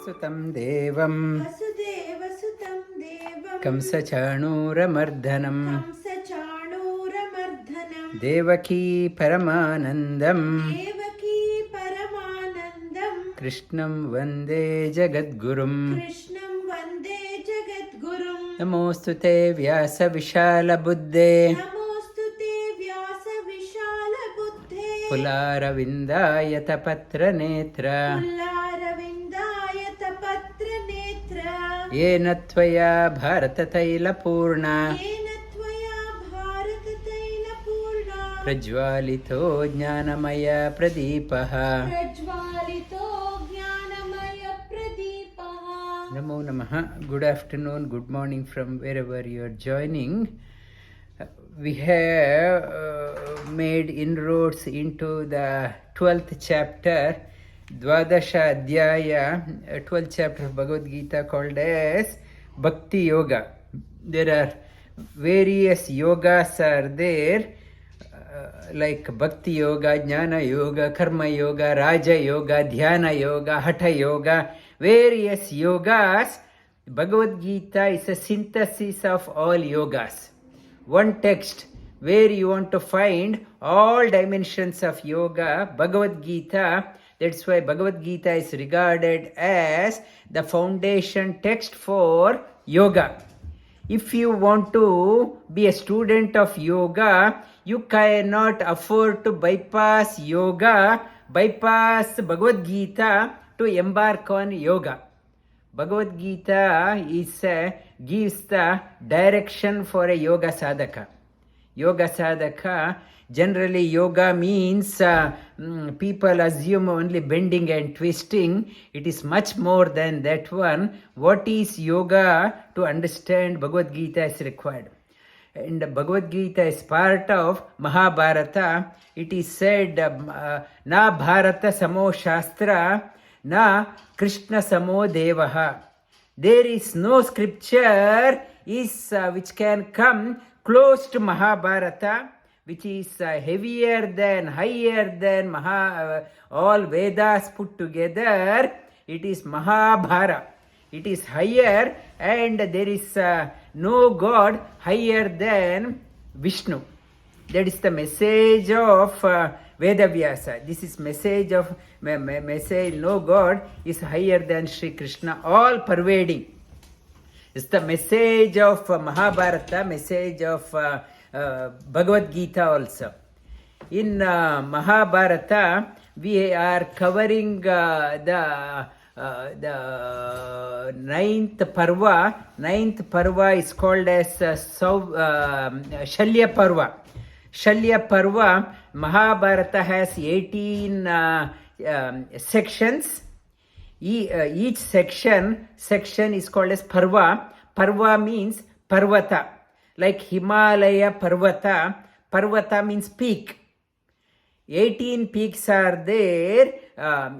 सुतं देवं कंसचाणूरमर्दनं देवकी परमानन्दं कृष्णं वन्दे जगद्गुरुं नमोऽस्तु ते व्यासविशालबुद्धे पुलारविन्दायतपत्रनेत्र येन त्वया भारततैलपूर्णा प्रज्वालितो ज्ञानमय प्रदीपः Namo Namaha. Good afternoon, good morning from wherever you are joining. We have made inroads into the 12th chapter, Dvadasha Adhyaya, 12th chapter of Bhagavad Gita called as Bhakti Yoga. There are various yogas are there, like Bhakti Yoga, Jnana Yoga, Karma Yoga, Raja Yoga, Dhyana Yoga, Hatha Yoga, various yogas. Bhagavad Gita is a synthesis of all yogas. One text where you want to find all dimensions of yoga, Bhagavad Gita. That's why Bhagavad Gita is regarded as the foundation text for yoga. If you want to be a student of yoga, you cannot afford to bypass yoga, bypass Bhagavad Gita to embark on yoga. Bhagavad Gita gives the direction for a yoga sadhaka. Yoga sadhaka, generally yoga means people assume only bending and twisting. It is much more than that one. What is yoga? To understand Bhagavad Gita is required. And Bhagavad Gita is part of Mahabharata. It is said, Na Bharata Samo Shastra, Na Krishna Samo Devaha. There is no scripture which can come close to Mahabharata, which is heavier than, higher than all Vedas put together. It is Mahabharata. It is higher, and there is no God higher than Vishnu. That is the message of Vedavyasa. This is message of message. No God is higher than Sri Krishna, all pervading. It's the message of Mahabharata, message of Bhagavad Gita also. In Mahabharata, we are covering the ninth parva. Ninth parva is called as Shalya parva. Shalya parva, Mahabharata has 18 sections. Each section is called as parva. Parva means parvata. Like Himalaya Parvata, Parvata means peak. 18 peaks are there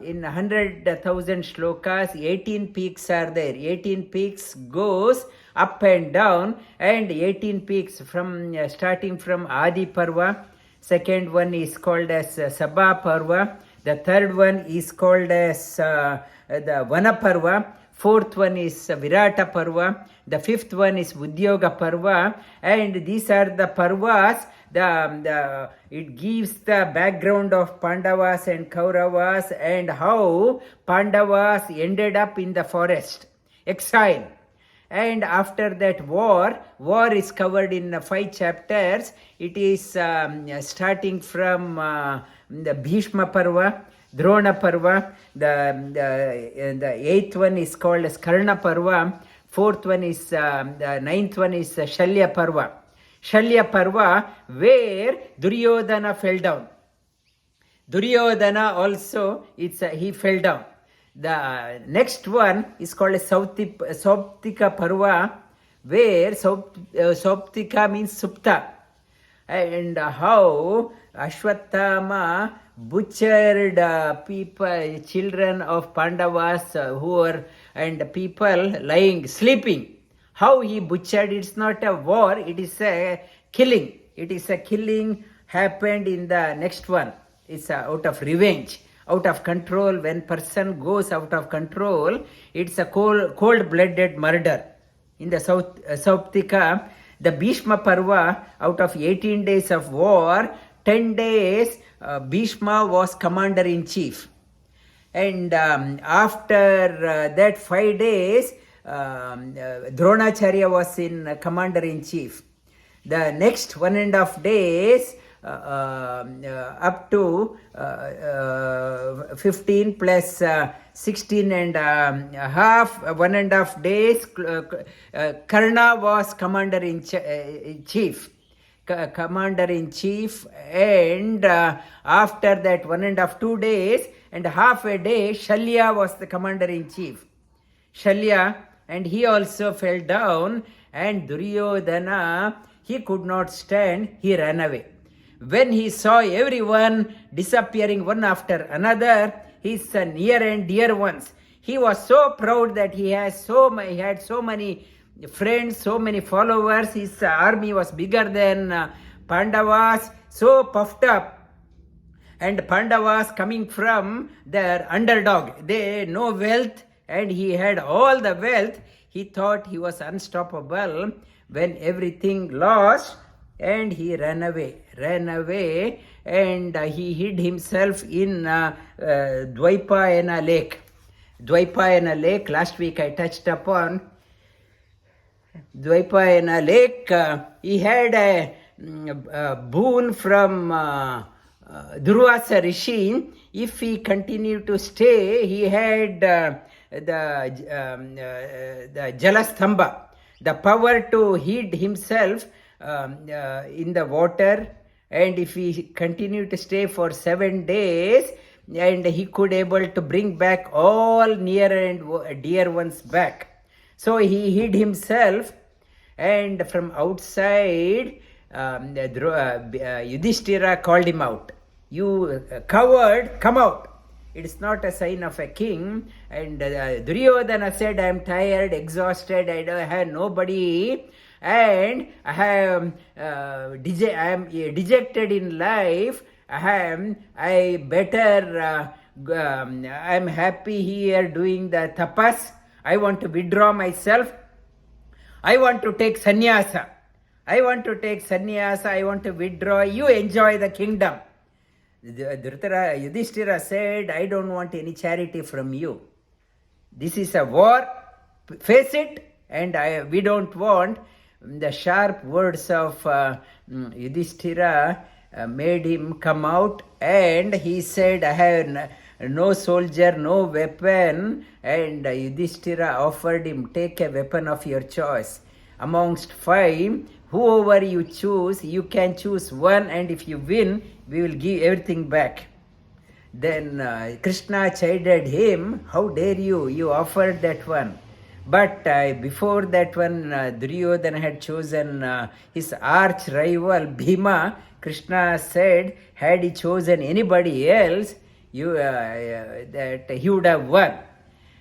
in 100,000 shlokas. 18 peaks are there. 18 peaks goes up and down, and 18 peaks from starting from Adi Parva. Second one is called as Sabha Parva. The third one is called as the Vana Parva. Fourth one is Virata Parva. The fifth one is Udyoga Parva. And these are the Parvas. It gives the background of Pandavas and Kauravas and how Pandavas ended up in the forest, exile. And after that war is covered in 5 chapters. It is starting from the Bhishma Parva, Drona Parva. The 8th one is called as Karna Parva. 4th one is, the 9th one is Shalya Parva. Shalya Parva, where Duryodhana fell down. Duryodhana also, he fell down. The next one is called as Sauptika Parva, where Sauptika means Supta. And how Ashwatthama butchered people, children of Pandavas who were, and people lying, sleeping. How he butchered, it's not a war, it is a killing. It is a killing happened in the next one. It's out of revenge. out of control. When person goes out of control, it's a cold-blooded murder. In the Sauptika, the Bhishma Parva, out of 18 days of war, 10 days Bhishma was commander-in-chief. And after that 5 days, Dronacharya was in commander-in-chief. The next 1.5 days, up to 15 plus 16 and half, 1.5 days, Karna was commander-in-chief. Commander-in-chief, and after that 1.5-2 days and half a day, Shalya was the commander-in-chief. Shalya, and he also fell down, and Duryodhana, he could not stand, he ran away. When he saw everyone disappearing one after another, his near and dear ones, he was so proud that he had so many friends, so many followers. His army was bigger than Pandavas, so puffed up. And Pandavas coming from their underdog, they no wealth, and he had all the wealth. He thought he was unstoppable. When everything lost, and he ran away, and he hid himself in Dvaipayana lake. Dvaipayana lake, last week I touched upon. Dvaipayana lake, he had a boon from Durvasa Rishi. If he continued to stay, he had the Jalastambha, the power to hid himself in the water, and if he continued to stay for 7 days, and he could able to bring back all near and dear ones back. So he hid himself, and from outside Yudhishthira called him out. You coward, come out. It is not a sign of a king. And Duryodhana said, I am tired, exhausted, I have nobody, and I am dejected in life. I am happy here doing the tapas. I want to withdraw myself. I want to take sannyasa. I want to withdraw. You enjoy the kingdom. Yudhishthira said, I don't want any charity from you. This is a war. Face it. And we don't want. The sharp words of Yudhishthira made him come out, and he said, I have no soldier, no weapon. And Yudhishthira offered him, take a weapon of your choice. Amongst 5, whoever you choose, you can choose one, and if you win, we will give everything back. Then Krishna chided him, how dare you, you offered that one. But before that one, Duryodhana had chosen his arch rival Bhima. Krishna said, had he chosen anybody else, that he would have won.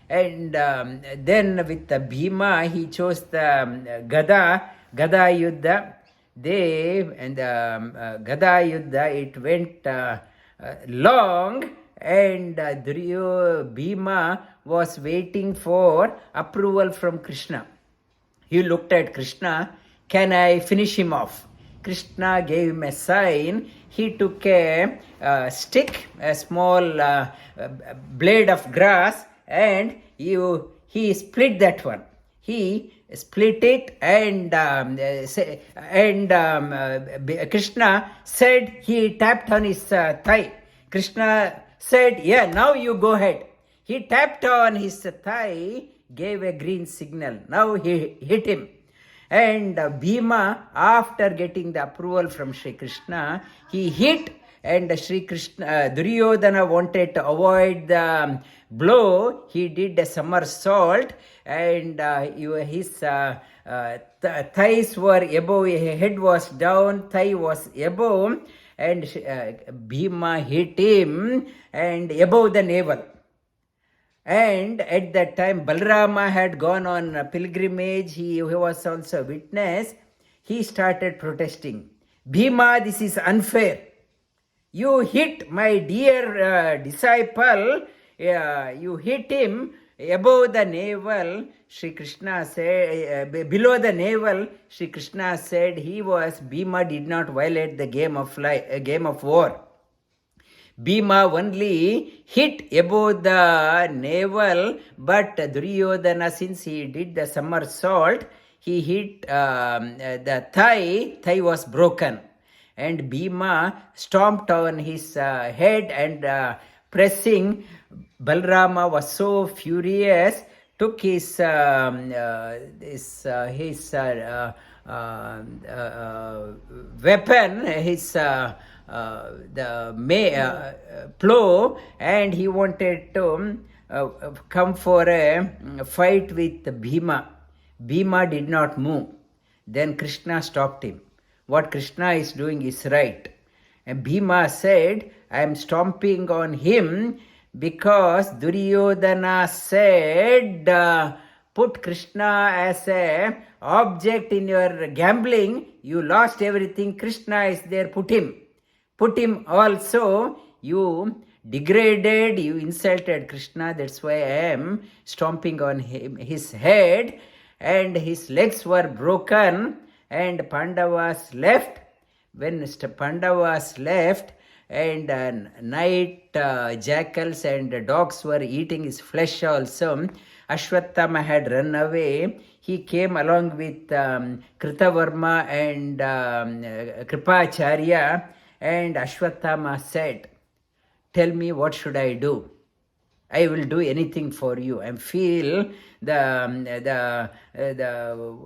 And then with the Bhima, he chose the Gada Yuddha. Gada Yuddha, it went long, and Bhima was waiting for approval from Krishna. He looked at Krishna, can I finish him off? Krishna gave him a sign. He took a stick, a small blade of grass, and he split that one. He split it, and Krishna said, he tapped on his thigh. Krishna said, yeah, now you go ahead. He tapped on his thigh, gave a green signal. Now he hit him. And Bhima, after getting the approval from Sri Krishna, he hit, and Sri Krishna, Duryodhana wanted to avoid the blow. He did a somersault, and his thighs were above, head was down, thigh was above, and Bhima hit him and above the navel. And at that time, Balarama had gone on a pilgrimage. He was also a witness. He started protesting. Bhima, this is unfair. You hit my dear disciple, you hit him above the navel. Shri Krishna said, below the navel, Shri Krishna said Bhima did not violate the game of war. Bhima only hit above the navel, but Duryodhana, since he did the somersault, he hit the thigh was broken. And Bhima stomped on his head and pressing. Balrama was so furious, took his weapon, his plow, and he wanted to come for a fight with Bhima. Bhima did not move. Then Krishna stopped him. What Krishna is doing is right. And Bhima said, I am stomping on him because Duryodhana said, put Krishna as a object in your gambling, you lost everything, Krishna is there, put him also. You degraded, you insulted Krishna, that's why I am stomping on his head, and his legs were broken, and Pandavas left. When Pandavas left, and night jackals and dogs were eating his flesh also, Ashwatthama had run away. He came along with Kritavarma and Kripacharya, and Ashwatthama said, tell me, what should I do? I will do anything for you. I feel the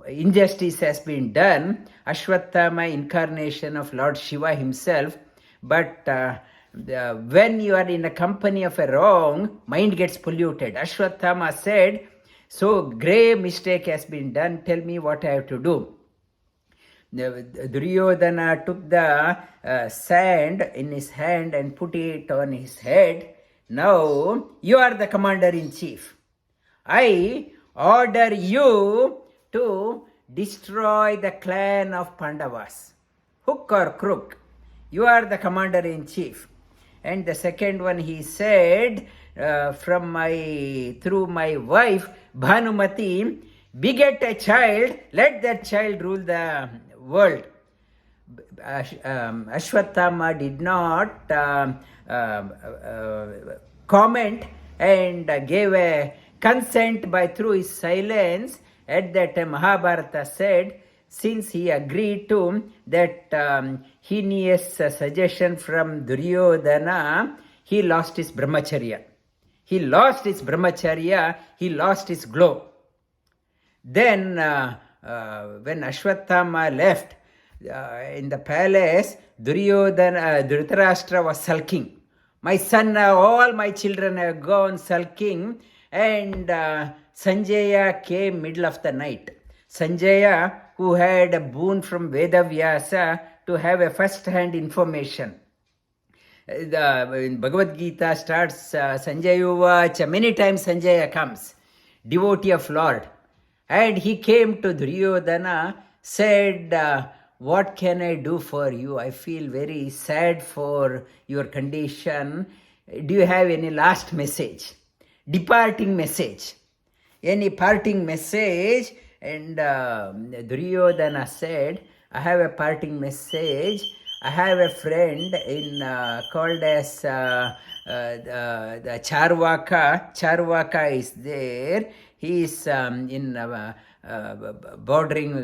injustice has been done. Ashwatthama, incarnation of Lord Shiva himself. But when you are in the company of a wrong, mind gets polluted. Ashwatthama said, so grave mistake has been done. Tell me what I have to do. Duryodhana took the sand in his hand and put it on his head. Now you are the commander-in-chief. I order you to destroy the clan of Pandavas. Hook or crook, you are the commander-in-chief. And the second one, he said, through my wife Bhanumati, beget a child, let that child rule the world. Ashwatthama did not comment and gave a consent by through his silence. At that time, Mahabharata said, since he agreed to that heinous suggestion from Duryodhana, he lost his brahmacharya. He lost his brahmacharya, he lost his glow. Then when Ashwatthama left in the palace, Dhritarashtra was sulking. My son, all my children have gone sulking. And Sanjaya came middle of the night. Sanjaya, who had a boon from Vedavyasa to have a first-hand information. In Bhagavad Gita starts, Sanjaya many times Sanjaya comes, devotee of Lord. And he came to Duryodhana, said, what can I do for you? I feel very sad for your condition. Do you have any last message? Departing message. Any parting message? And Duryodhana said, I have a parting message. I have a friend called as the Charvaka. Charvaka is there. He is in bordering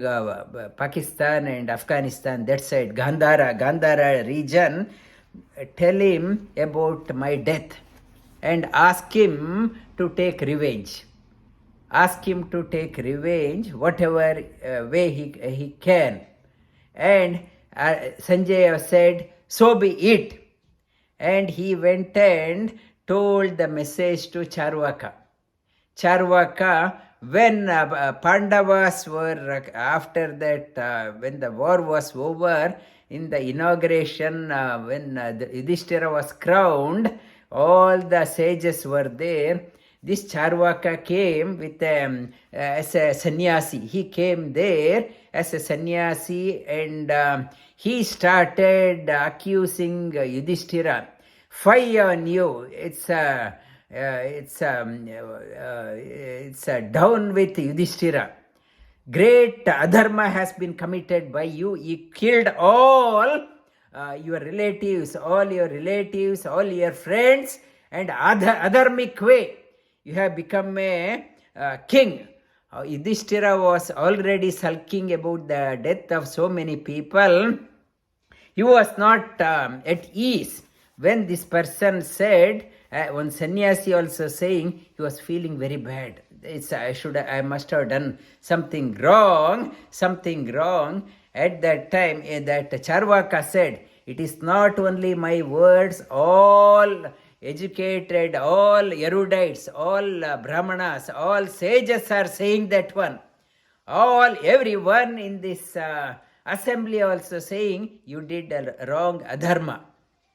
Pakistan and Afghanistan, that side, Gandhara region. Tell him about my death and ask him to take revenge. Ask him to take revenge whatever way he can. And Sanjaya said, so be it. And he went and told the message to Charvaka. Charvaka, when Pandavas were, after that, when the war was over, in the inauguration, when Yudhishthira was crowned, all the sages were there. this Charvaka came with as a sannyasi. He came there as a sannyasi, and he started accusing Yudhishthira. Fie on you! It's down with Yudhishthira. Great adharma has been committed by you. You killed all your relatives, all your friends, and adharmic way. You have become a king. Yudhishthira was already sulking about the death of so many people. He was not at ease when this person said, one sannyasi also saying, he was feeling very bad. I must have done something wrong. At that time, that Charvaka said, it is not only my words, all educated, all erudites, all brahmanas, all sages are saying that one. Everyone in this assembly also saying, you did a wrong adharma.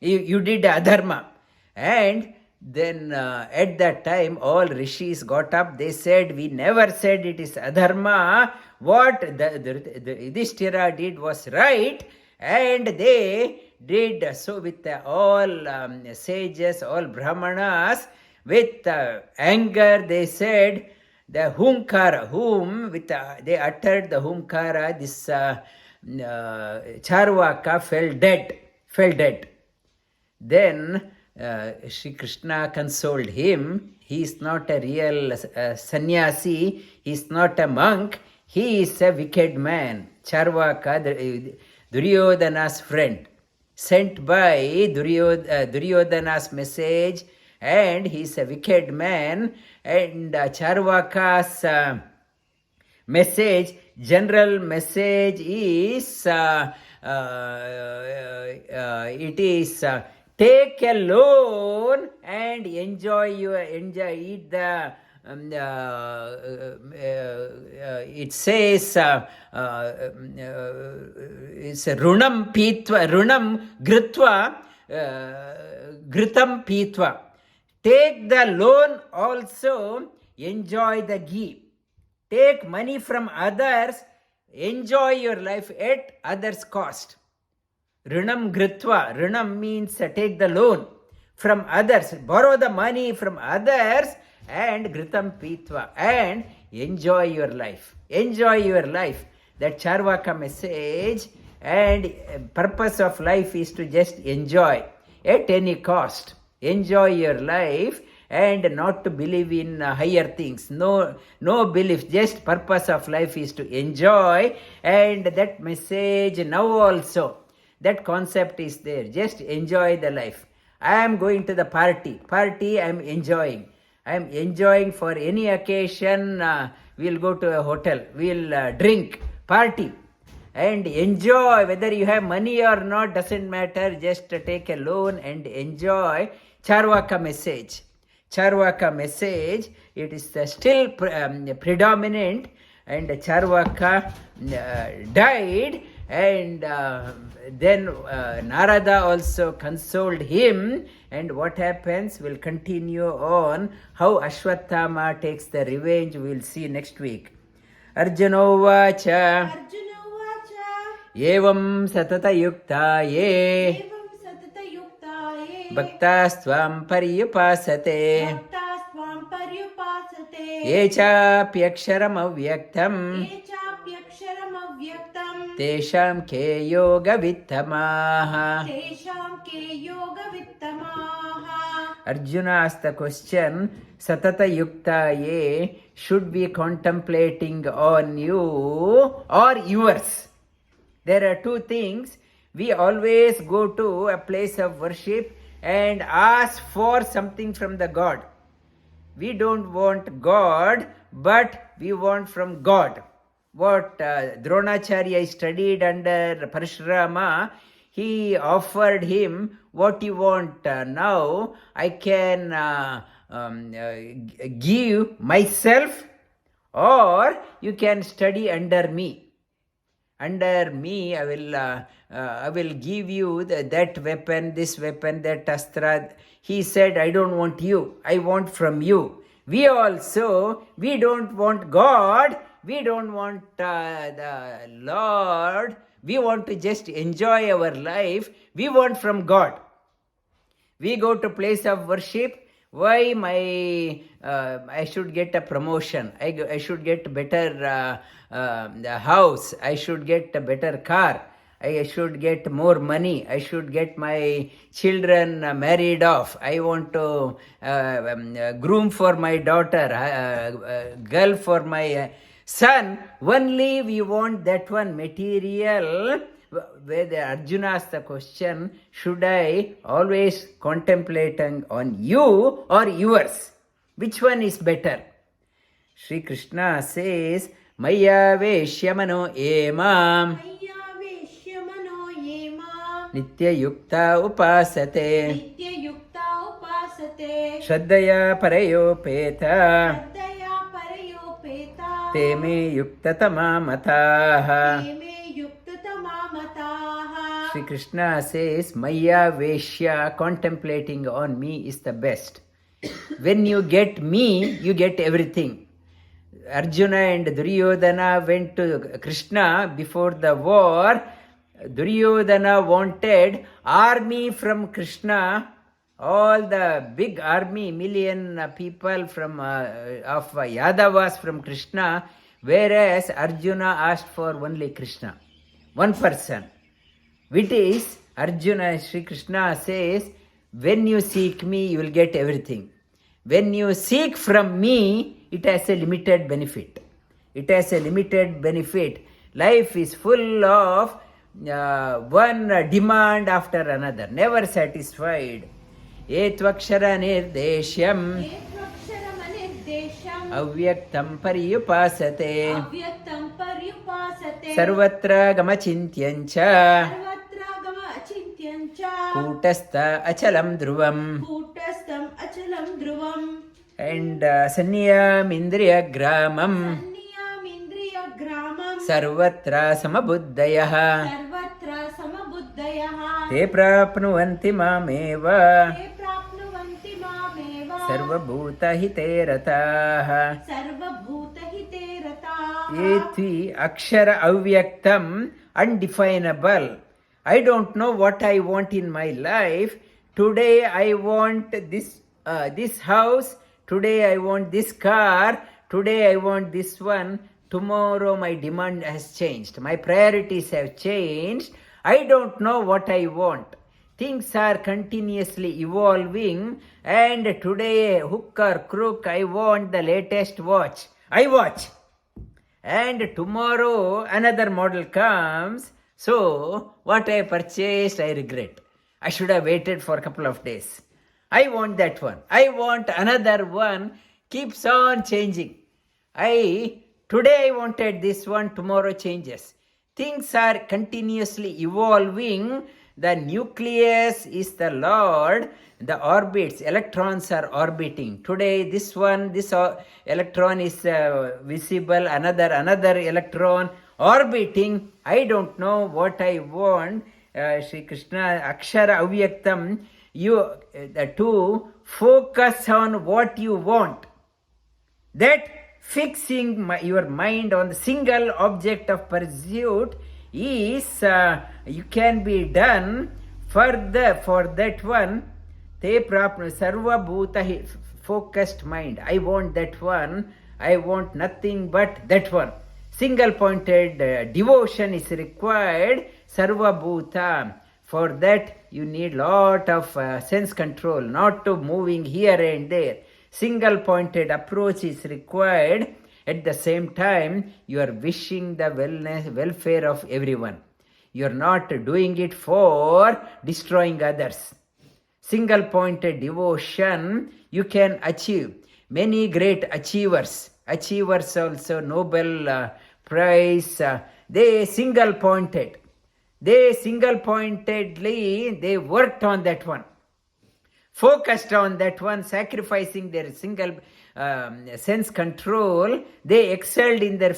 You did adharma. And then at that time, all rishis got up. They said, we never said it is adharma. What the Yudhishthira did was right. And they did so with all sages, all brahmanas. With anger, they said, the humkara, they uttered the humkara, this Charvaka fell dead. Then Sri Krishna consoled him. He is not a real sannyasi. He is not a monk. He is a wicked man. Charvaka, Duryodhana's friend, sent by Duryodhana's message, and he is a wicked man. And Charvaka's message, general message is, it is take a loan and eat the. It says it's runam gritva gritam pitva. Take the loan also, enjoy the ghee. Take money from others, enjoy your life at others' cost. Runam gritva. Runam means take the loan from others, borrow the money from others, and gritam pitva, and enjoy your life. Enjoy your life. That Charvaka message and purpose of life is to just enjoy at any cost. Enjoy your life and not to believe in higher things. No belief. Just purpose of life is to enjoy, and that message now also. That concept is there. Just enjoy the life. I am going to the party. I am enjoying. I am enjoying for any occasion. We'll go to a hotel. We'll drink, party, and enjoy. Whether you have money or not doesn't matter. Just take a loan and enjoy. Charvaka message. It is still predominant, and Charvaka died. And then Narada also consoled him. And what happens will continue on. How Ashwatthama takes the revenge, we will see next week. Arjuna Vacha Evam Satata Yuktaye Bhaktāstvam Pariyupāsate Yechāpyaksharam avyaktam Tesham ke yoga vittamaha. Arjuna asked the question, Satata Yukta Ye, should be contemplating on you or yours? There are two things. We always go to a place of worship and ask for something from the God. We don't want God, but we want from God. What Dronacharya studied under Parashurama, he offered him, what you want now, I can give myself, or you can study under me. Under me, I will give you that weapon, this weapon, that astra. He said, I don't want you, I want from you. We don't want God, we don't want the Lord, we want to just enjoy our life, we want from God. We go to place of worship. Why I should get a promotion? I should get better house. I should get a better car. I should get more money. I should get my children married off. I want to groom for my daughter, girl for my son. Only we want that one material. Where the Arjuna asked the question, should I always contemplating on you or yours? Which one is better? Sri Krishna says, Maya veshyamano emam nitya yukta upasate shraddhaya parayopeta teme yukta tamamataha. Sri Krishna says, Maya Veshya, contemplating on me is the best. When you get me, you get everything. Arjuna and Duryodhana went to Krishna before the war. Duryodhana wanted army from Krishna, all the big army, million people from of Yadavas from Krishna, whereas Arjuna asked for only Krishna, one person. Which is, Arjuna, Sri Krishna says, when you seek me, you will get everything. When you seek from me, it has a limited benefit. It has a limited benefit. Life is full of one demand after another, never satisfied. Etvakshara nirdeshyam avyaktam pariyupasate sarvatra gamachintyancha kutastha achalam dhruvam. And sanyam indriya gramam sarvatra samabuddhayah te prapnuvanti mameva sarvabhuta hite rataha. Etvi akshara avyaktam, undefinable. I don't know what I want in my life. Today I want this house. Today I want this car. Today I want this one. Tomorrow my demand has changed. My priorities have changed. I don't know what I want. Things are continuously evolving, and today, hook or crook, I want the latest watch. I watch. And tomorrow another model comes. So, what I purchased, I regret. I should have waited for a couple of days. I want that one. I want another one. Keeps on changing. Today I wanted this one, tomorrow changes. Things are continuously evolving. The nucleus is the Lord. The orbits, electrons are orbiting. Today this electron is visible. Another electron orbiting. I don't know what I want. Sri Krishna, Akshara Avyaktam, to focus on what you want. That fixing your mind on the single object of pursuit is, you can be done for that one. Te prapna sarva bhuta, focused mind. I want that one. I want nothing but that one. Single pointed devotion is required. Sarva bhuta. For that you need lot of sense control, not to moving here and there. Single pointed approach is required. At the same time, you are wishing the welfare of everyone. You are not doing it for destroying others. Single pointed devotion you can achieve. Many great achievers also, Nobel Prize, they single pointedly, they worked on that one. Focused on that one, sacrificing their single sense control, they excelled in their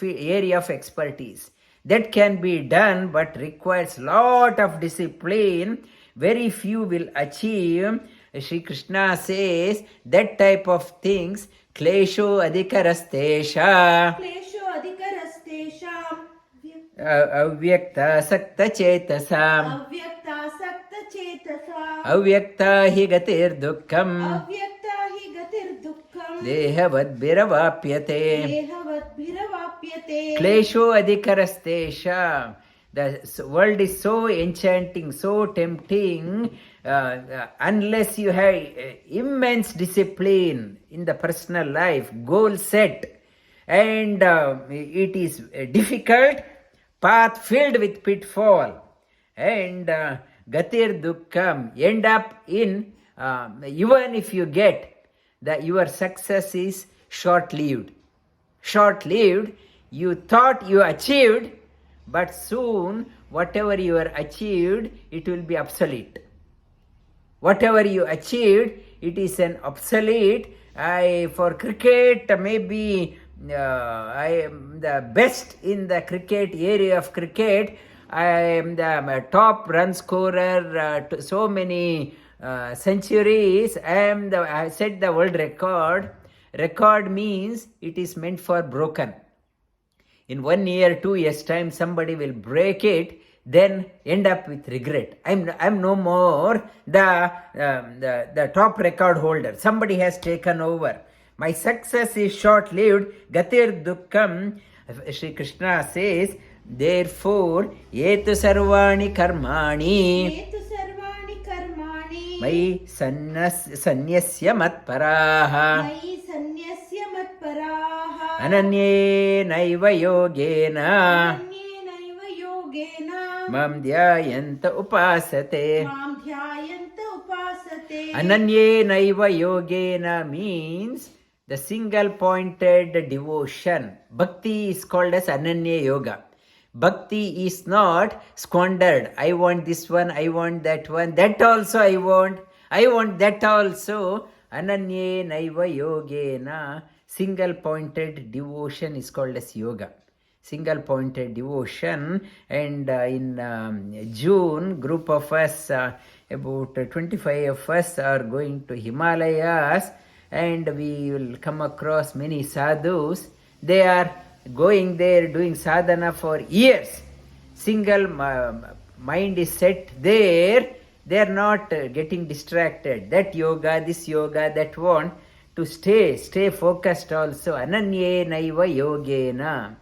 area of expertise. That can be done, but requires lot of discipline. Very few will achieve Shri Krishna says that type of things, klesho adhikarastesha, avyakta sakta chetasam, avyakta hi gatir dukkham, dehavat bhiravapyate, klesho adhikarastesha. The world is so enchanting, so tempting, unless you have immense discipline in the personal life, goal set, and it is difficult, path filled with pitfall, and gatir dukkham, end up in, even if you get, that your success is short-lived. Short-lived, you thought you achieved, but soon whatever you are achieved, it will be obsolete. Whatever you achieved, it is an obsolete. For cricket, maybe I am the best in the cricket area of cricket. I am the top run scorer, so many centuries. I set the world record. Record means it is meant for broken. In 1 year, 2 years time, somebody will break it, then end up with regret. I'm no more the top record holder. Somebody has taken over. My success is short-lived. Gatir dukkham. Shri Krishna says, therefore, yetu sarvāni karmāni mai sanyasya mad-bhaktaḥ ananye naiva yogena mam dhyayanta upasate. Ananye naiva yogena means the single pointed devotion. Bhakti is called as ananya yoga. Bhakti is not squandered. I want this one, I want that one, that also I want that also. Ananye naiva yogena. Single pointed devotion is called as yoga. Single pointed devotion. And in June, group of us, about 25 of us are going to Himalayas, and we will come across many sadhus. They are going there doing sadhana for years. Single mind is set there. They are not getting distracted. That yoga, this yoga, that one. To stay focused also. Ananye naiva yogena.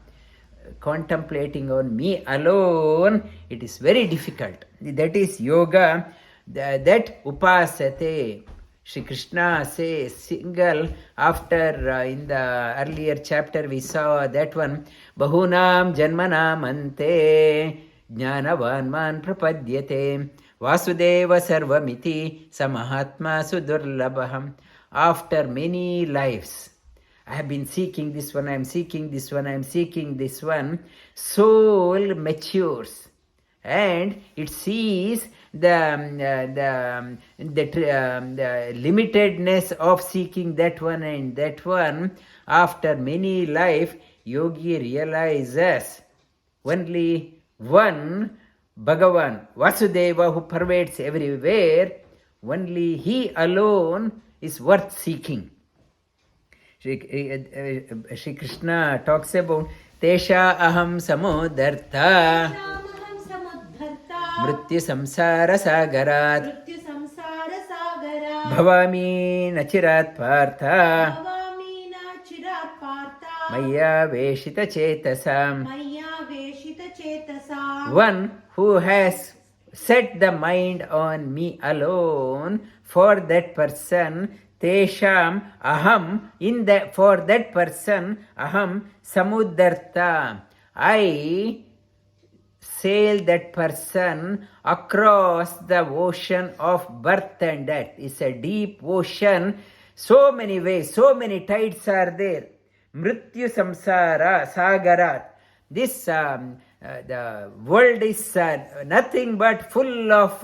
Contemplating on me alone, it is very difficult. That is yoga. That upasate. Shri Krishna says single. After in the earlier chapter we saw that one. Bahunam janmanam ante jnanavan man prapadyate Vasudeva sarvamiti samahatma sudurlabham. After many lives, I have been seeking this one, I am seeking this one, I am seeking this one. Soul matures and it sees the limitedness of seeking that one and that one. After many life, yogi realizes only one Bhagavan, Vasudeva, who pervades everywhere. Only he alone is worth seeking. Shri Krishna talks about Tesha aham samodartha mrityu samsara sagarat bhavami nachirat partha maya veshita chetasam. One who has set the mind on me alone, for that person, tesham aham, for that person, aham samudartha, I sail that person across the ocean of birth and death. It's a deep ocean, so many ways, so many tides are there. Mrityu samsara sagarat. This the world is nothing but full of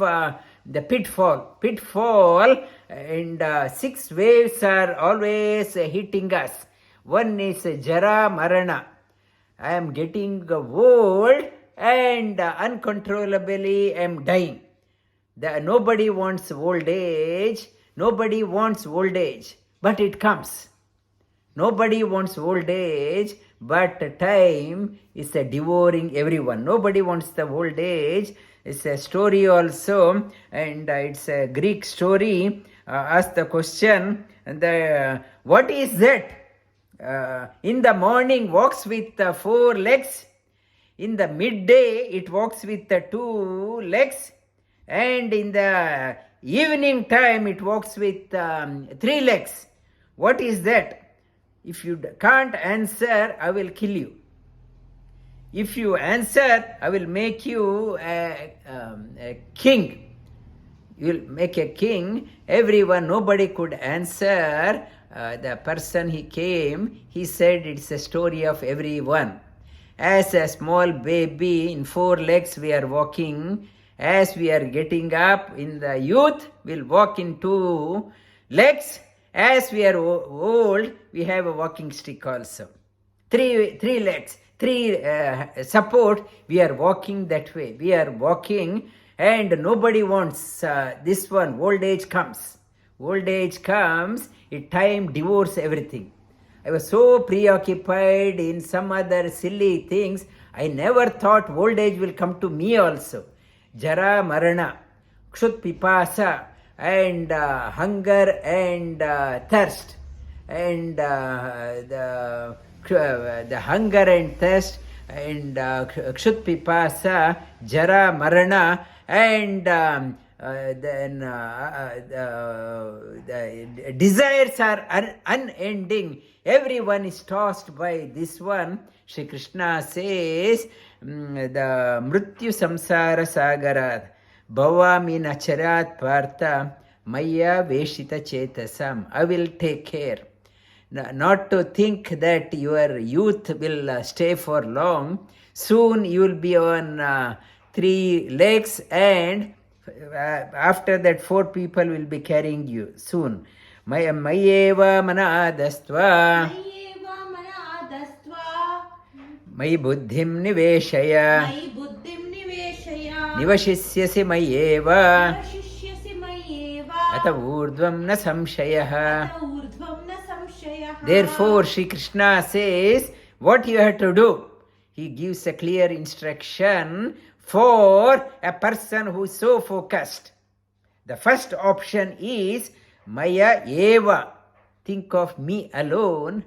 the pitfall, and 6 waves are always hitting us. One is jara marana. I am getting old and uncontrollably I am dying. Nobody wants old age. Nobody wants old age, but it comes. Nobody wants old age, but time is devouring everyone. Nobody wants the old age. It's a story also, and it's a Greek story. Ask the question, what is that? In the morning walks with 4 legs. In the midday it walks with 2 legs. And in the evening time it walks with 3 legs. What is that? If you can't answer, I will kill you. If you answer, I will make you a king. You will make a king. Everyone, nobody could answer. The person he came, he said it's a story of everyone. As a small baby in 4 legs we are walking. As we are getting up in the youth, we'll walk in 2 legs. As we are old, we have a walking stick also. 3 legs, 3 support, we are walking that way. We are walking, and nobody wants this one. Old age comes. Old age comes, time devours everything. I was so preoccupied in some other silly things, I never thought old age will come to me also. Jara marana, kshut pipasa, and hunger and thirst. And the hunger and thirst, and kshut pipasa, jara marana, and then the desires are unending. Everyone is tossed by this one. Shri Krishna says, the mrityu samsara sagarat bhavami nacharat partha maya veshita chetasam. I will take care. Not to think that your youth will stay for long. Soon you will be on 3 legs, and after that 4 people will be carrying you soon. Mayeva manadastva Mayi buddhim niveshaya Nivashisyasi mayeva Ata urdvam na samshayah. Therefore, Sri Krishna says, what you have to do? He gives a clear instruction for a person who is so focused. The first option is Maya eva. Think of me alone,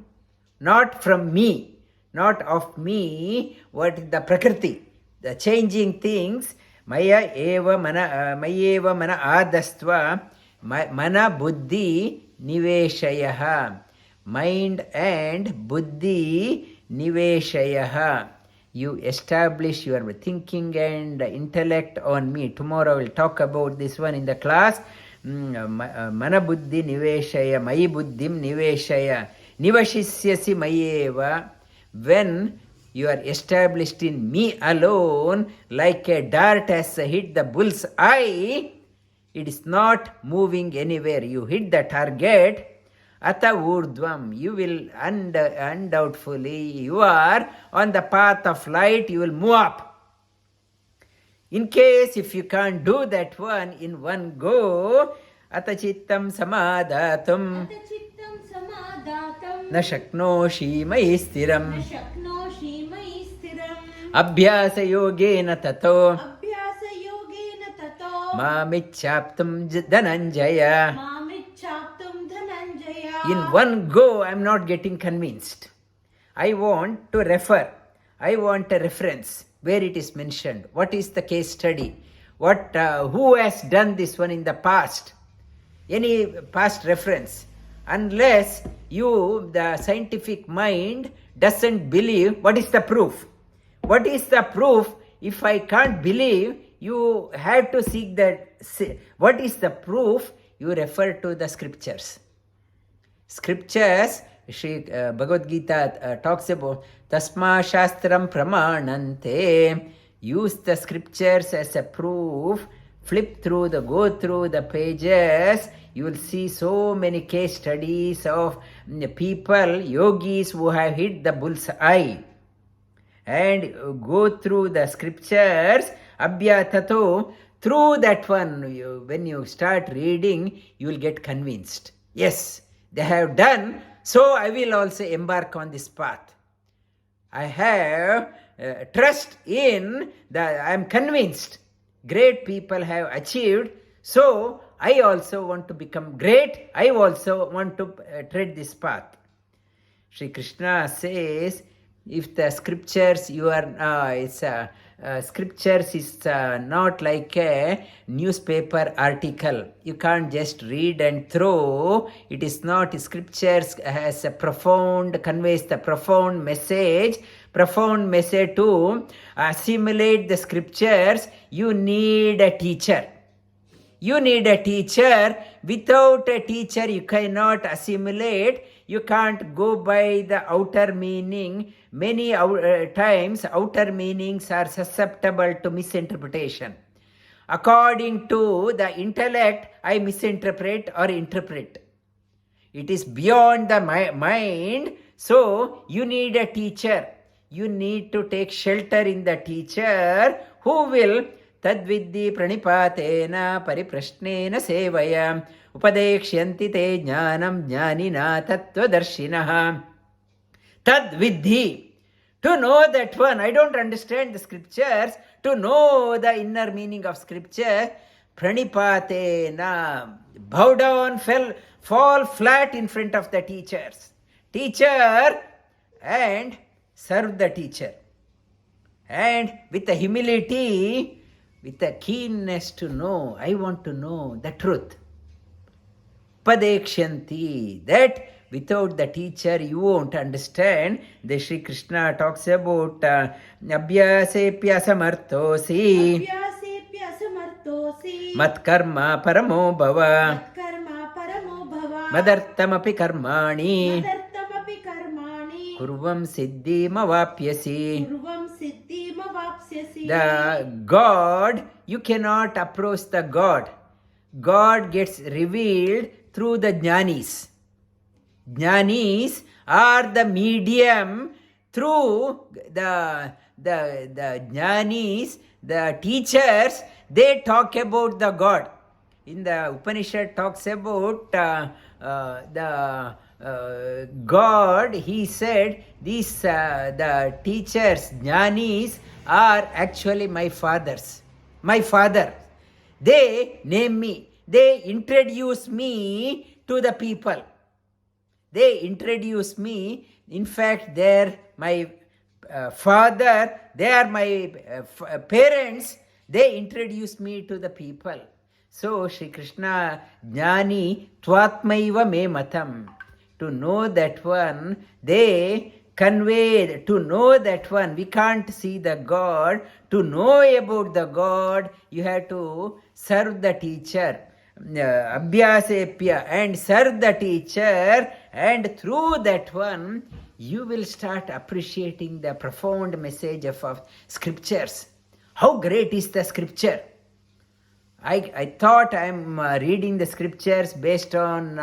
not from me, not of me. What is the prakriti? The changing things. Maya eva mana adastva mana buddhi niveshayah. Mind and buddhi niveshayah. You establish your thinking and intellect on me. Tomorrow I will talk about this one in the class. Mana buddhi niveshaya, mayi buddhim niveshaya, nivashisyasi mayeva. When you are established in me alone, like a dart has hit the bull's eye, it is not moving anywhere. You hit the target. Ata urdvam, you will undoubtedly, you are on the path of light, you will move up. In case if you can't do that one in one go, ata chittam samadatum na shaknoshi mayi stiram abhyasa yogena tato mamichaptam dhananjaya. In one go, I am not getting convinced. I want to refer. I want a reference where it is mentioned. What is the case study? Who has done this one in the past? Any past reference. Unless the scientific mind doesn't believe, what is the proof? What is the proof? If I can't believe, you have to seek that. What is the proof? You refer to the scriptures. Scriptures, Sri Bhagavad Gita talks about Tasma Shastram Pramanante. Use the scriptures as a proof. Go through the pages. You will see so many case studies of people, yogis who have hit the bull's eye. And go through the scriptures. Abhyatato through that one, when you start reading, you will get convinced. Yes, they have done, so I will also embark on this path. I have trust in that. I am convinced great people have achieved, so I also want to become great. I also want to tread this path. Sri Krishna says, if the scriptures scriptures is not like a newspaper article. You can't just read and throw. It is not. Scriptures has a conveys the profound message to assimilate the scriptures. You need a teacher. You need a teacher. Without a teacher, you cannot assimilate. You can't go by the outer meaning. Many times, outer meanings are susceptible to misinterpretation. According to the intellect, I misinterpret or interpret. It is beyond the mind. So, you need a teacher. You need to take shelter in the teacher who will tadvidhi pranipatena pariprashnena sevaya upadekshyanti te jnanam jnanina tattvadarshinaha. Tadvidhi. To know that one, I don't understand the scriptures. To know the inner meaning of scripture, pranipatena. Bow down, fall flat in front of the teacher and serve the teacher. And with the humility, with the keenness to know, I want to know the truth. Upadekshanti, that without the teacher you won't understand. The Sri Krishna talks about abhyasepya samartosi matkarma paramo bhava madartamapi karmani kurvam siddhim avapyasi. The God, you cannot approach the God. God gets revealed through the jnanis. Jnanis are the medium through the jnanis, the teachers, they talk about the God. In the Upanishad talks about the God, he said, these the teachers, jnanis, are actually my fathers. My father. They name me. They introduce me to the people. They introduce me. In fact, they're my father. They are my parents. They introduce me to the people. So, Sri Krishna, Jnani Tvatmaiva me matam. To know that one, they convey, to know that one, we can't see the God. To know about the God, you have to serve the teacher. Abhyasepya, and serve the teacher, and through that one, you will start appreciating the profound message of scriptures. How great is the scripture? I thought I'm reading the scriptures based on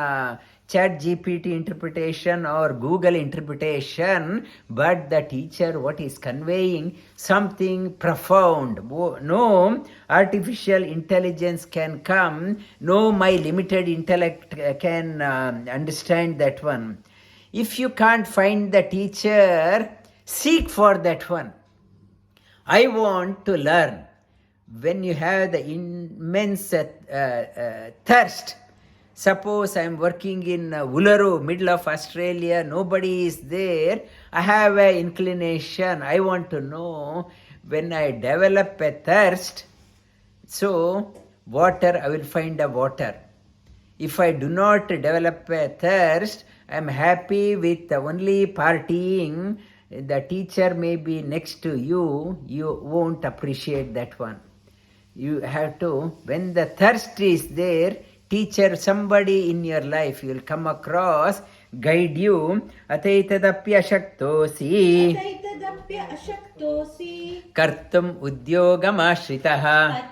ChatGPT interpretation or Google interpretation, but the teacher, what is conveying, something profound. No artificial intelligence can come, no my limited intellect can understand that one. If you can't find the teacher, seek for that one. I want to learn. When you have the immense thirst, suppose I am working in Uluru, middle of Australia, nobody is there, I have an inclination, I want to know. When I develop a thirst, so water, I will find a water. If I do not develop a thirst, I am happy with only partying. The teacher may be next to you, you won't appreciate that one. You have to, when the thirst is there, teacher, somebody in your life you will come across, guide you. Ataitadapya shaktosi kartum udyogam ashritaha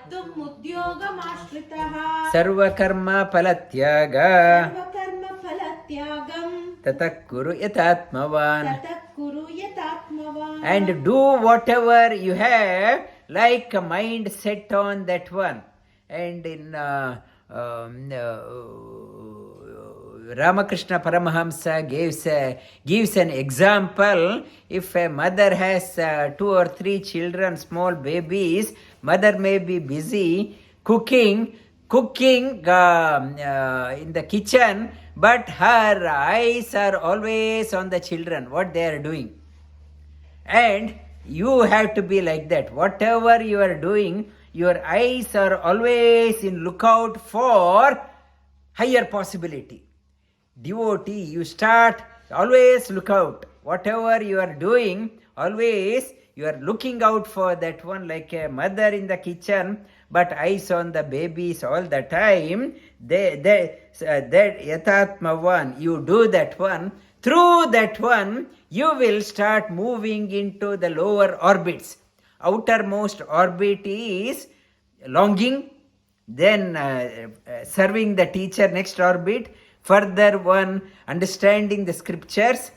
sarvakarma palatyāgā tatakuru yatātmavan. And do whatever you have, like a mind set on that one. And in Ramakrishna Paramahamsa gives an example. If a mother has 2 or 3 children, small babies, mother may be busy cooking in the kitchen, but her eyes are always on the children, what they are doing. And you have to be like that. Whatever you are doing, your eyes are always in lookout for higher possibility. Devotee, you start, always look out. Whatever you are doing, always you are looking out for that one, like a mother in the kitchen, but eyes on the babies all the time. That yathatma one, you do that one. Through that one, you will start moving into the lower orbits. Outermost orbit is longing, then serving the teacher, next orbit, further one, understanding the scriptures,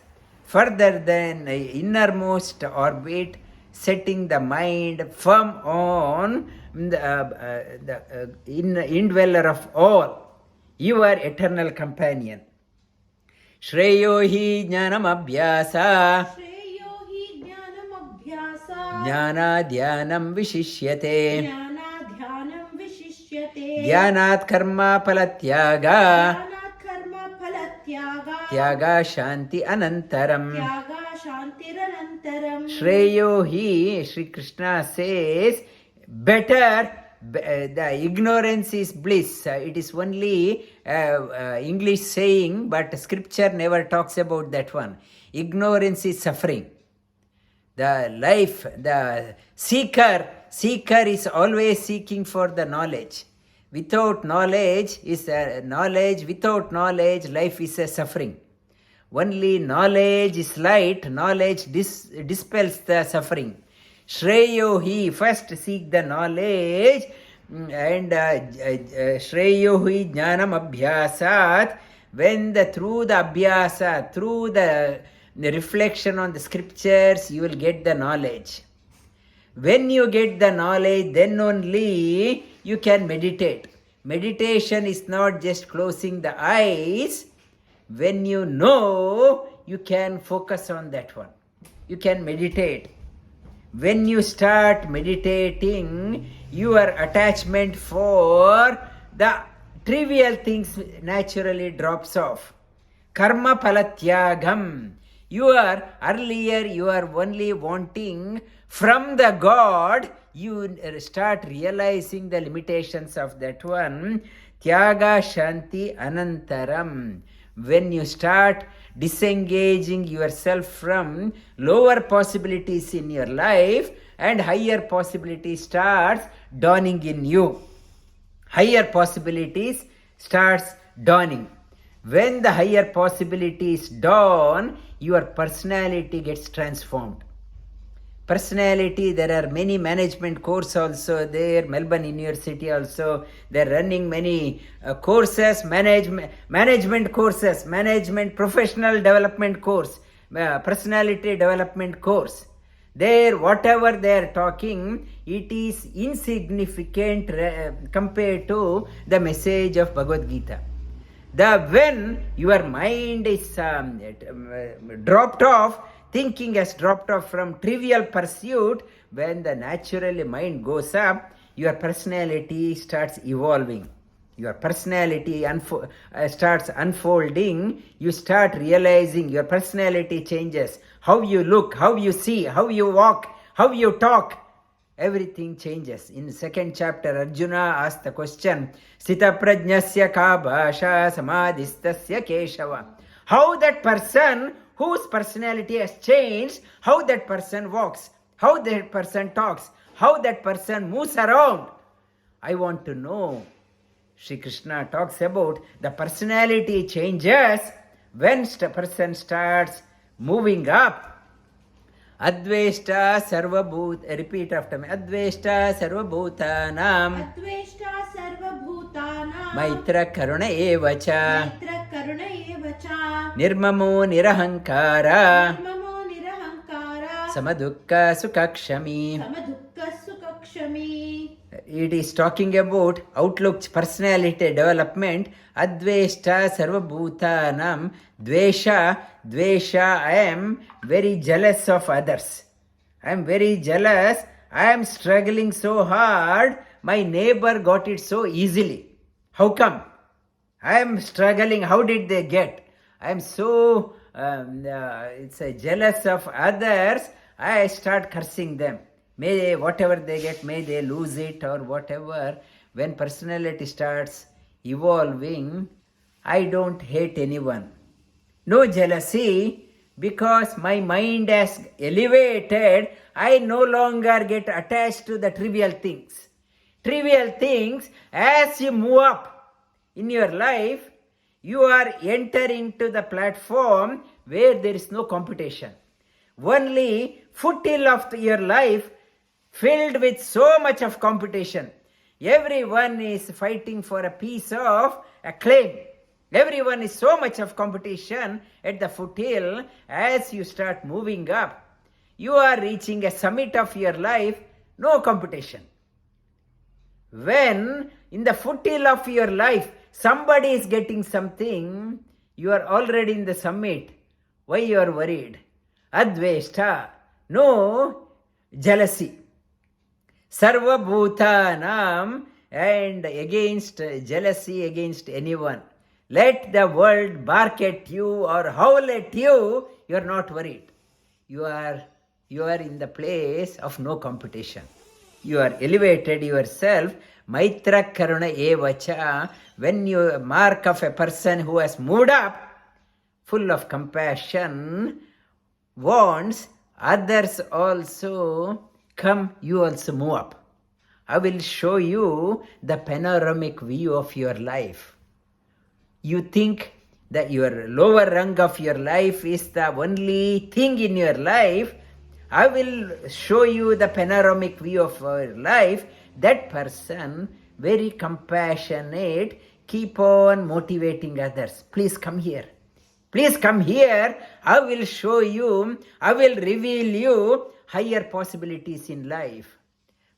further then innermost orbit, setting the mind firm on the indweller of all, your eternal companion. Shreyo hi jnanam abhyasa jnana dhyanam vishishyate dhyanat karma palatyaga tyaga shanti anantaram. Shreyo hi, Sri Krishna says, better, the ignorance is bliss. It is only English saying, but scripture never talks about that one. Ignorance is suffering. The life, the seeker is always seeking for the knowledge. Without knowledge is knowledge. Without knowledge, life is a suffering. Only knowledge is light. Knowledge dispels the suffering. Shreyo hi, first seek the knowledge, and Shreyo hi jnanam abhyasat. When through the abhyasa, through the reflection on the scriptures, you will get the knowledge. When you get the knowledge, then only you can meditate. Meditation is not just closing the eyes. When you know, you can focus on that one. You can meditate. When you start meditating, your attachment for the trivial things naturally drops off. Karma palatyagam. You are only wanting from the God, you start realizing the limitations of that one. Tyaga shanti anantaram. When you start disengaging yourself from lower possibilities in your life, and higher possibilities starts dawning in you. Higher possibilities starts dawning. When the higher possibilities dawn, your personality gets transformed. Personality, there are many management courses also there, Melbourne University also, they are running many courses, management courses, management professional development course, personality development course. There, whatever they are talking, it is insignificant compared to the message of Bhagavad Gita. When your mind is dropped off, thinking has dropped off from trivial pursuit, when the naturally mind goes up, your personality starts evolving. Your personality starts unfolding. You start realizing your personality changes. How you look, how you see, how you walk, how you talk. Everything changes. In second chapter, Arjuna asked the question, Sita prajnasya ka bhasha samadhistasya keshava. How that person whose personality has changed, how that person walks, how that person talks, how that person moves around. I want to know. Sri Krishna talks about the personality changes when the person starts moving up. Adveshta sarvabhut, repeat after me. Adveshta sarvabhutanam. Adveshta sarvabhutanam. Maitra karuna evacha. Maitra karuna evacha. Nirmamo nirahankara. Nirmamo nirahankara. Samadukka sukakshami. Samadukka sukakshami. it is talking about outlook, personality development. Adveshta sarvabhutanam dvesha. I am very jealous of others. I am very jealous. I am struggling so hard. My neighbor got it so easily. How come? I am struggling. How did they get? I am so jealous of others. I start cursing them. May they, whatever they get, may they lose it or whatever. When personality starts evolving, I don't hate anyone. No jealousy, because my mind has elevated. I no longer get attached to the trivial things. Trivial things, as you move up in your life, you are entering to the platform where there is no competition. Only foothill of your life filled with so much of competition. Everyone is fighting for a piece of a claim. Everyone is so much of competition at the foothill. As you start moving up, you are reaching a summit of your life, no competition. When in the foothill of your life, somebody is getting something, you are already in the summit. Why you are worried? Adveshta, no jealousy. Sarvabhutanam, and against jealousy against anyone. Let the world bark at you or howl at you, you are not worried. You are in the place of no competition. You are elevated yourself. Maitra karuna evacha. When you mark of a person who has moved up, full of compassion, wants others also come, you also move up. I will show you the panoramic view of your life. You think that your lower rung of your life is the only thing in your life. I will show you the panoramic view of your life. That person, very compassionate, keep on motivating others. Please come here. Please come here. I will show you, I will reveal you higher possibilities in life.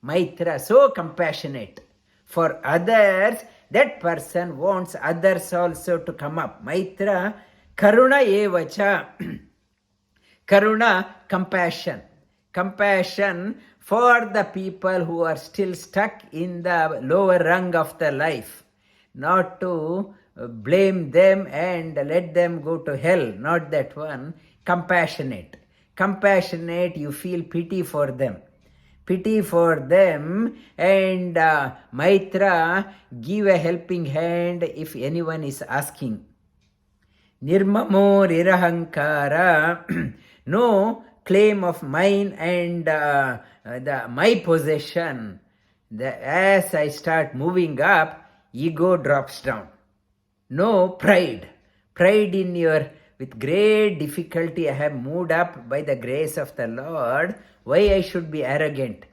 Maitra, so compassionate for others. That person wants others also to come up. Maitra, karuna evacha. Karuna, compassion. Compassion for the people who are still stuck in the lower rung of the life. Not to blame them and let them go to hell. Not that one. Compassionate. Compassionate, you feel pity for them. Pity for them, and Maitra, give a helping hand if anyone is asking. Nirmamo nirahankara, no claim of mine and my possession. As I start moving up, ego drops down. No pride. Pride in your, with great difficulty I have moved up by the grace of the Lord. Why I should be arrogant?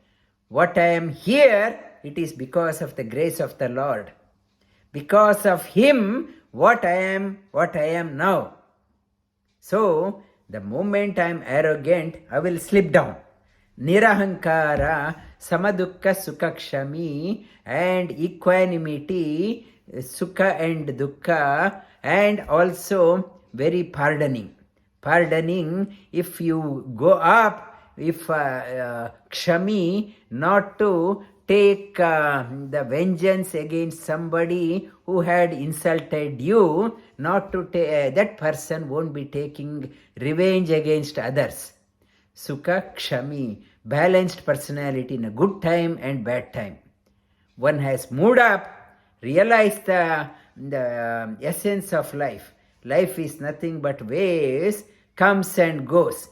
What I am here, it is because of the grace of the Lord. Because of Him, what I am now. So, the moment I am arrogant, I will slip down. Nirahankara, samadukka sukakshami, and equanimity, sukha and dukkha, and also very pardoning. Pardoning, if you go up, if kshami, not to take the vengeance against somebody who had insulted you, not to that person won't be taking revenge against others. Sukha kshami, balanced personality in a good time and bad time. One has moved up, realized the essence of life. Life is nothing but waves, comes and goes,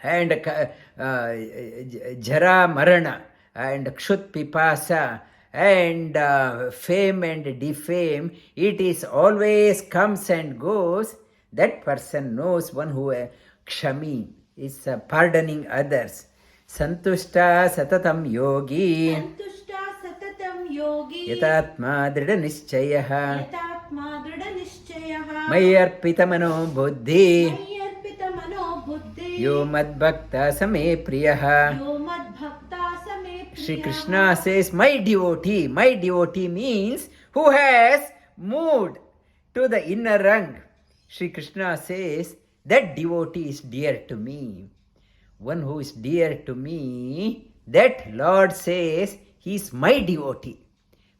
and jara marana, and kshut pipasa, and fame and defame. It is always comes and goes. That person knows, one who kshami is pardoning others. Santushta satatam yogi, Santushta satatam yogi, yatatma drida nischayah, yatatma drida nischayah, mayarpita mano buddhi, mayarpita mano buddhi, yo mad-bhaktaḥ same priyaḥ, yo mad-bhaktaḥ same priyaḥ, Shri Krishna says, my devotee. My devotee means who has moved to the inner rung. Shri Krishna says, that devotee is dear to me. One who is dear to me, that Lord says, he is my devotee.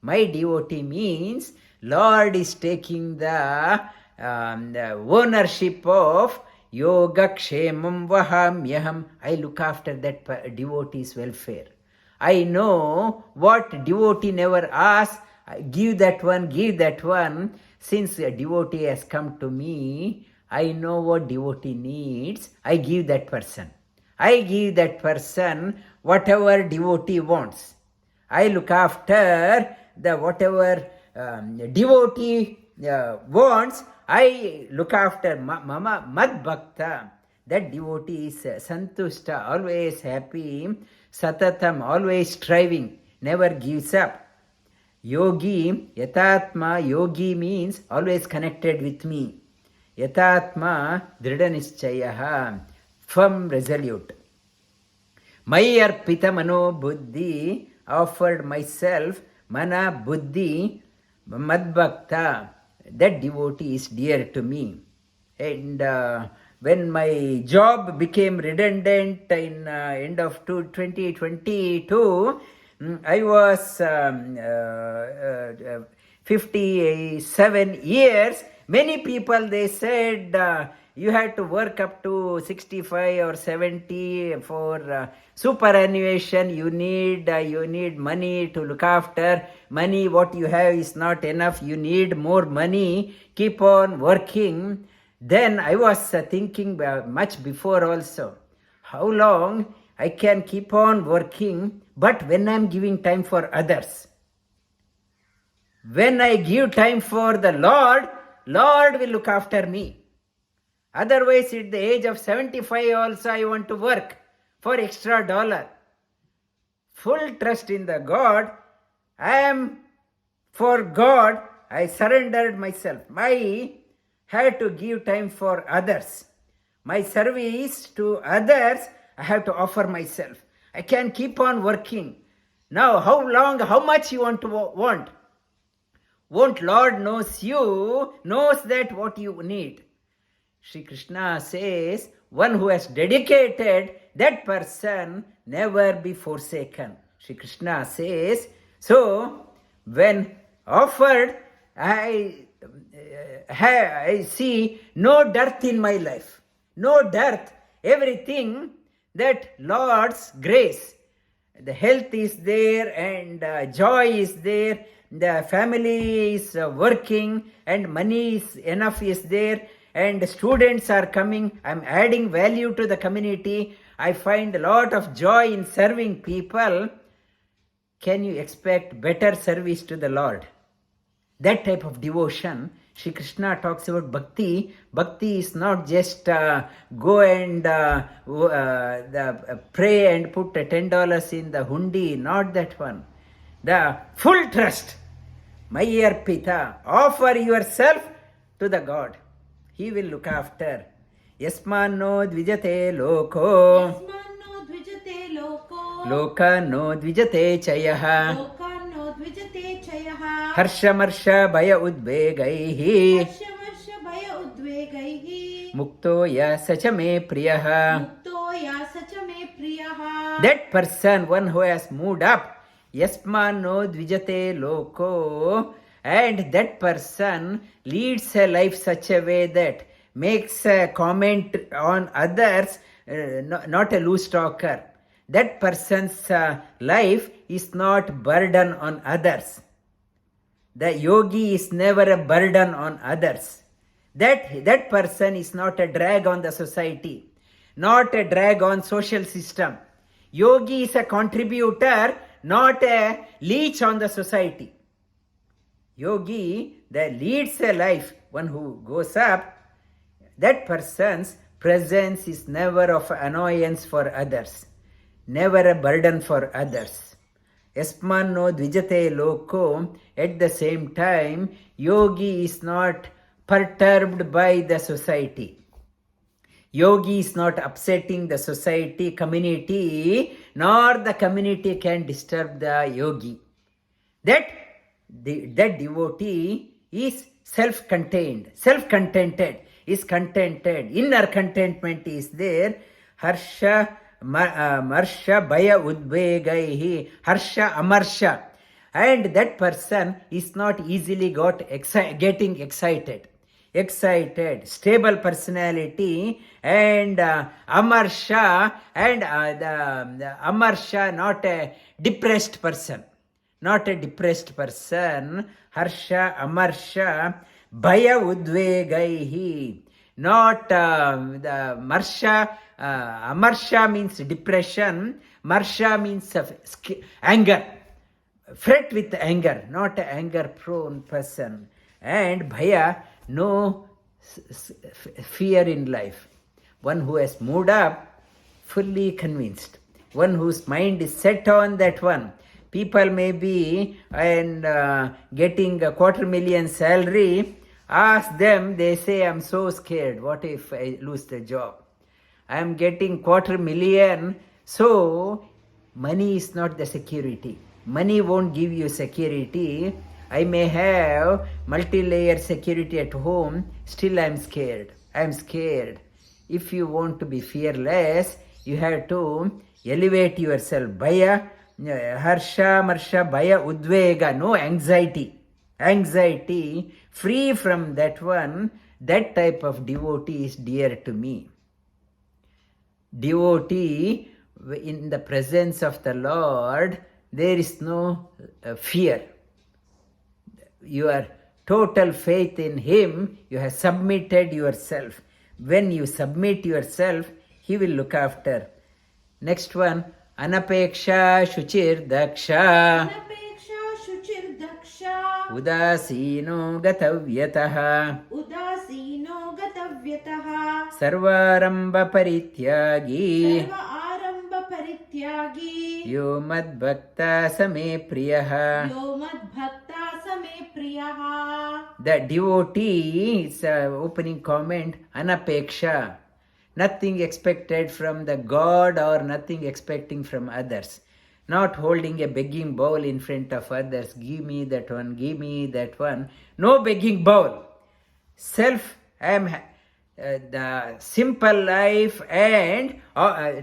My devotee means Lord is taking the ownership of yoga kshemam vahamyaham. I look after that devotee's welfare. I know what devotee never asks. Give that one, give that one. Since a devotee has come to me, I know what devotee needs. I give that person. I give that person whatever devotee wants. I look after the whatever devotee wants. I look after mama mad-bhaktaḥ. That devotee is santushta, always happy, satatam, always striving, never gives up. Yogi, yatatma, yogi means always connected with me. Yatatma, dridanischayah, firm, resolute. Mai arpita mano buddhi, offered myself, mana buddhi, mad-bhaktaḥ. That devotee is dear to me. And when my job became redundant in end of 2022, I was 57 years. Many people, they said, you had to work up to 65 or 70 for superannuation. You need money to look after. Money, what you have is not enough. You need more money. Keep on working. Then I was thinking much before also, how long I can keep on working, but when I am giving time for others. When I give time for the Lord, Lord will look after me. Otherwise, at the age of 75 also, I want to work for extra dollar. Full trust in the God. I am for God. I surrendered myself. I had to give time for others. My service to others, I have to offer myself. I can keep on working. Now, how long, how much you want to want? Won't Lord knows you, knows that what you need. Shri Krishna says, one who has dedicated, that person never be forsaken. Shri Krishna says, so when offered, I see no dearth in my life. No dearth. Everything that Lord's grace. The health is there and joy is there. The family is working and money is enough is there. And students are coming. I'm adding value to the community. I find a lot of joy in serving people. Can you expect better service to the Lord? That type of devotion. Shri Krishna talks about bhakti. Bhakti is not just go and pray and put $10 in the hundi. Not that one. The full trust. Mai arpita. Offer yourself to the God. He will look after. Yasmano dvijate loko. Yasmano dvijate loko. Loka no dvijate chayaha. Loka no dvijate chayaha. Harsha bhaya udvegaihi. Harsha bhaya udvegaihi. Mukto ya sacha me priyaḥ. Mukto ya sacha me priyaḥ. That person, one who has moved up, yasmano dvijate loko, and that person leads a life such a way that makes a comment on others, not a loose talker. That person's life is not burden on others. The yogi is never a burden on others. That person is not a drag on the society, not a drag on social system. Yogi is a contributor, not a leech on the society. Yogi that leads a life, one who goes up, that person's presence is never of annoyance for others, never a burden for others. Yasmano dvijate loko, at the same time, yogi is not perturbed by the society. Yogi is not upsetting the society, community, nor the community can disturb the yogi. That devotee is self-contained, self-contented, is contented. Inner contentment is there. Harsha, marsha, bhaya, udvegaihi, harsha, amarsha. And that person is not easily getting excited. Stable personality, and amarsha, and the amarsha, not a depressed person. Harsha, amarsha, bhaya, udvegaihi. Not the marsha, amarsha means depression, marsha means anger. Fret with anger, not an anger-prone person. And bhaya, no fear in life. One who has moved up, fully convinced. One whose mind is set on that one. People may be getting a 250,000 salary. Ask them, they say, I'm so scared. What if I lose the job? I am getting 250,000. So, money is not the security. Money won't give you security. I may have multi-layer security at home, still I am scared. If you want to be fearless, you have to elevate yourself. Bhaya, harsha, marsha, bhaya, udvega, no anxiety. Free from that one, that type of devotee is dear to me. Devotee, in the presence of the Lord, there is no fear. Your total faith in Him, you have submitted yourself. When you submit yourself, He will look after. Next one, anapekṣhaḥ, śhuchir, dakṣha. anapekṣhaḥ, śhuchir, dakṣha. udāsīno, gata-vyathaḥ. udāsīno, gata-vyathaḥ. sarvārambha-parityāgī. sarvārambha-parityāgī. yo mad-bhaktaḥ samē priyaḥ. yo mad-bhaktaḥ samē priyaḥ. The devotee, is opening comment, anapekṣhaḥ. Nothing expected from the God or nothing expecting from others. Not holding a begging bowl in front of others. Give me that one, give me that one. No begging bowl. Self, I am the simple life, and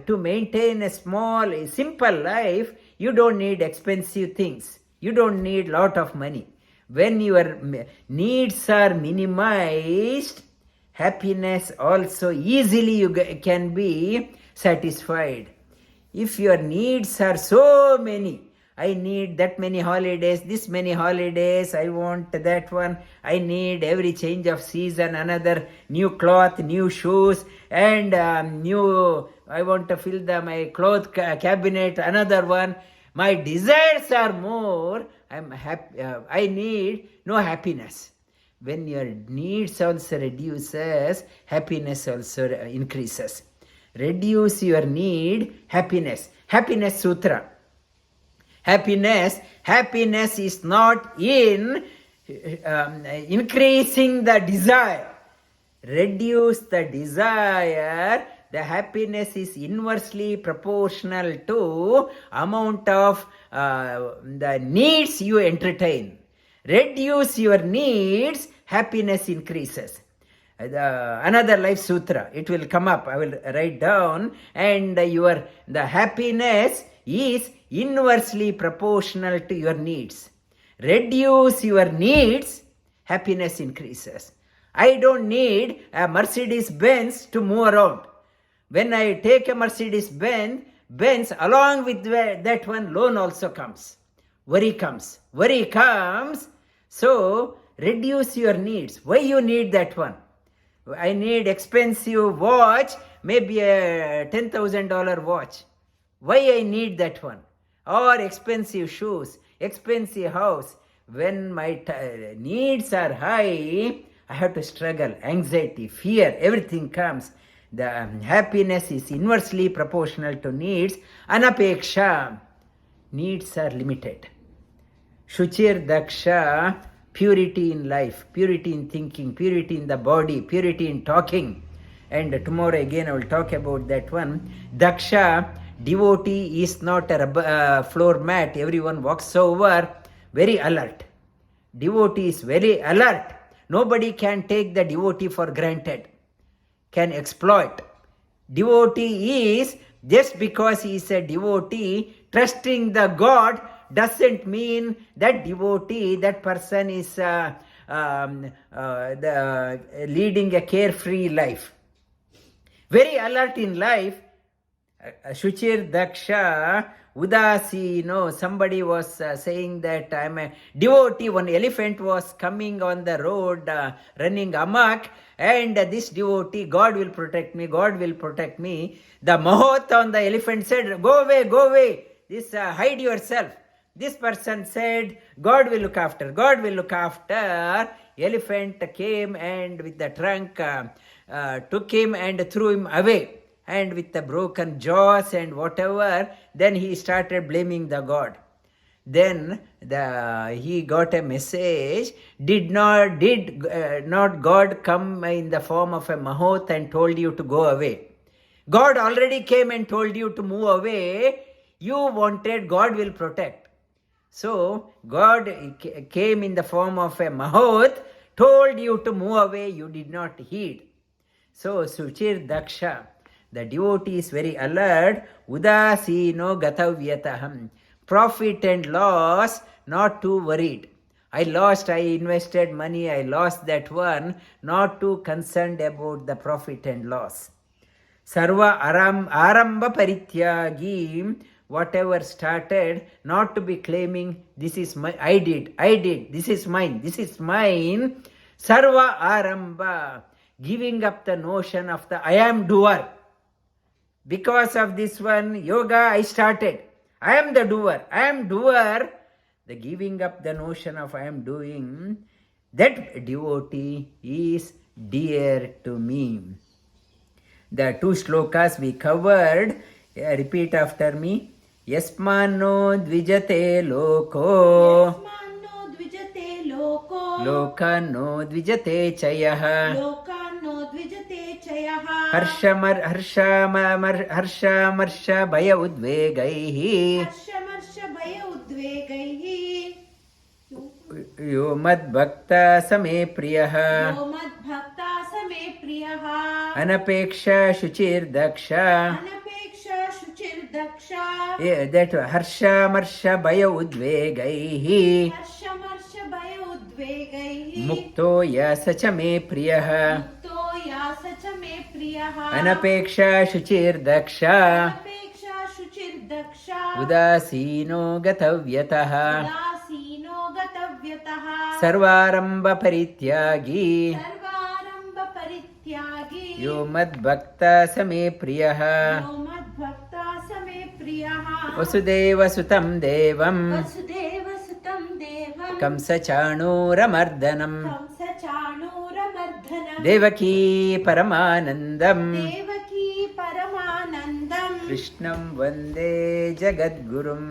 to maintain a simple life, you don't need expensive things. You don't need lot of money. When your needs are minimized, happiness also easily you can be satisfied. If your needs are so many, I need that many holidays, this many holidays, I want that one, I need every change of season, another new cloth, new shoes, and I want to fill my cloth cabinet, another one. My desires are more, I'm happy, I need no happiness. When your needs also reduces, happiness also increases. Reduce your need, happiness. Happiness Sutra. Happiness is not in increasing the desire. Reduce the desire. The happiness is inversely proportional to amount of the needs you entertain. Reduce your needs, happiness increases. Another life sutra, it will come up, I will write down, and the happiness is inversely proportional to your needs. Reduce your needs, happiness increases. I don't need a Mercedes-Benz to move around. When I take a Mercedes-Benz, along with that one, loan also comes. Worry comes. So, reduce your needs. Why you need that one? I need expensive watch, maybe a $10,000 watch. Why I need that one? Or expensive shoes, expensive house. When my needs are high, I have to struggle, anxiety, fear, everything comes. The happiness is inversely proportional to needs. Anapekṣhaḥ, needs are limited. Śhuchir, dakṣha, purity in life, purity in thinking, purity in the body, purity in talking. and tomorrow again I will talk about that one. Daksha, devotee is not a floor mat, everyone walks over, very alert. Devotee is very alert. Nobody can take the devotee for granted, can exploit. Devotee is, just because he is a devotee, trusting the God doesn't mean that devotee, that person is leading a carefree life. Very alert in life. Śhuchir, dakṣha, udāsīno. Somebody was saying that I'm a devotee. One elephant was coming on the road, running amok, and this devotee, God will protect me, God will protect me. The mahot on the elephant said, go away, this hide yourself. This person said, God will look after, God will look after. Elephant came and with the trunk took him and threw him away. And with the broken jaws and whatever, then he started blaming the God. Then he got a message. Did not God come in the form of a mahot and told you to go away? God already came and told you to move away. You wanted God will protect. So God came in the form of a mahot, told you to move away, you did not heed. So śhuchir dakṣha, the devotee is very alert. Udāsīno gata-vyathaḥ, profit and loss, not too worried. I invested money, I lost that one, not too concerned about the profit and loss. Sarvārambha-parityāgī, whatever started, not to be claiming, this is my, I did, this is mine. Sarvārambha, giving up the notion of the I am doer. Because of this one, yoga I started. I am the doer. The giving up the notion of I am doing, that devotee is dear to me. The two shlokas we covered, repeat after me. Yasmano dvijate loko, lokano dvijate chayah, harsha bhaya udvegaihi, yo mad-bhaktaḥ same priyaḥ, anapekṣhaḥ śhuchir dakṣha. That harsha bhaya udvegaihi, mukto yasa cha me priyaḥ, anapekṣhaḥ śhuchir dakṣha, udāsīno gata-vyathaḥ, sarvārambha-parityāgī, yo mad-bhaktaḥ same priyaḥ, Vasudeva sutam devam, kamsa-chanūramardanam, devaki paramanandam, krishnam vande jagadgurum.